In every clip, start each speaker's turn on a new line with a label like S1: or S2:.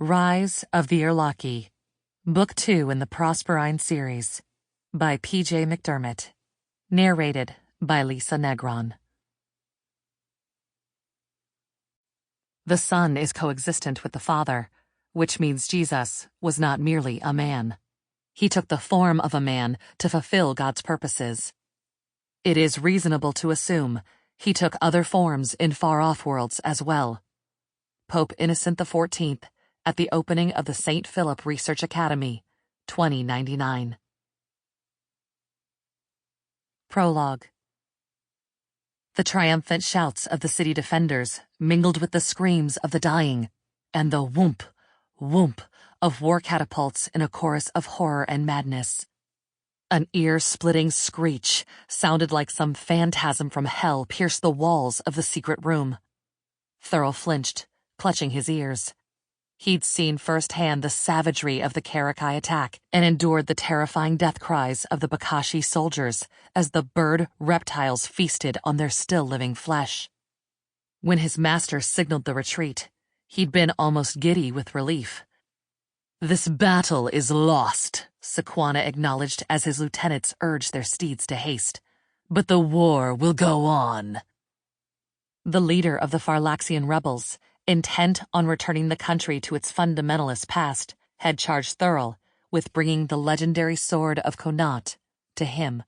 S1: Rise of the Erlachi, Book 2 in the Prosperine series, by P.J. Mcdermott, narrated by Lisa Negrón. The Son is coexistent with the Father, which means Jesus was not merely a man. He took the form of a man to fulfill God's purposes. It is reasonable to assume he took other forms in far-off worlds as well. Pope Innocent XIV, at the opening of the St. Philip Research Academy, 2099. Prologue. The triumphant shouts of the city defenders mingled with the screams of the dying, and the whoomp, whoomp of war catapults in a chorus of horror and madness. An ear-splitting screech sounded like some phantasm from hell pierced the walls of the secret room. Thurl flinched, clutching his ears. He'd seen firsthand the savagery of the Karakai attack and endured the terrifying death cries of the Bikashi soldiers as the bird reptiles feasted on their still-living flesh. When his master signaled the retreat, he'd been almost giddy with relief. "This battle is lost," Sequana acknowledged as his lieutenants urged their steeds to haste. "But the war will go on." The leader of the Pharlaxian rebels, intent on returning the country to its fundamentalist past, had charged Thurl with bringing the legendary sword of Connaught to him.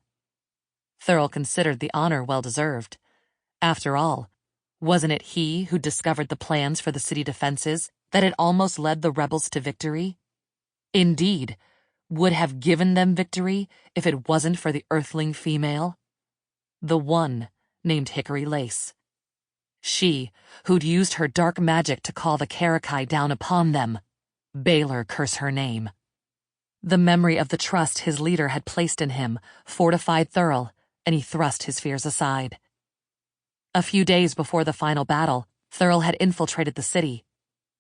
S1: Thurl considered the honor well-deserved. After all, wasn't it he who discovered the plans for the city defenses that had almost led the rebels to victory? Indeed, would have given them victory if it wasn't for the earthling female? The one named Hickory Lace. She, who'd used her dark magic to call the Karakai down upon them. Baylor curse her name. The memory of the trust his leader had placed in him fortified Thurl, and he thrust his fears aside. A few days before the final battle, Thurl had infiltrated the city.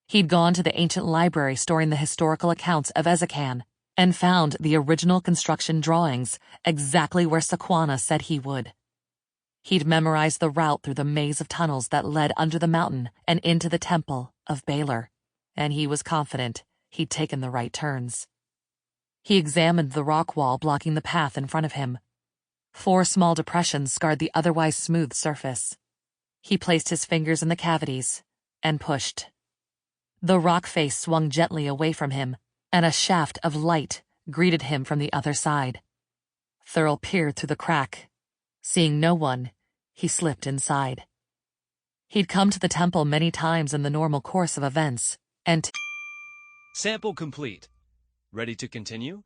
S1: He'd gone to the ancient library storing the historical accounts of Ezekan and found the original construction drawings exactly where Sequana said he would. He'd memorized the route through the maze of tunnels that led under the mountain and into the temple of Baylor, and he was confident he'd taken the right turns. He examined the rock wall blocking the path in front of him. 4 small depressions scarred the otherwise smooth surface. He placed his fingers in the cavities and pushed. The rock face swung gently away from him, and a shaft of light greeted him from the other side. Thurl peered through the crack. Seeing no one, he slipped inside. He'd come to the temple many times in the normal course of events, and
S2: Sample complete. Ready to continue?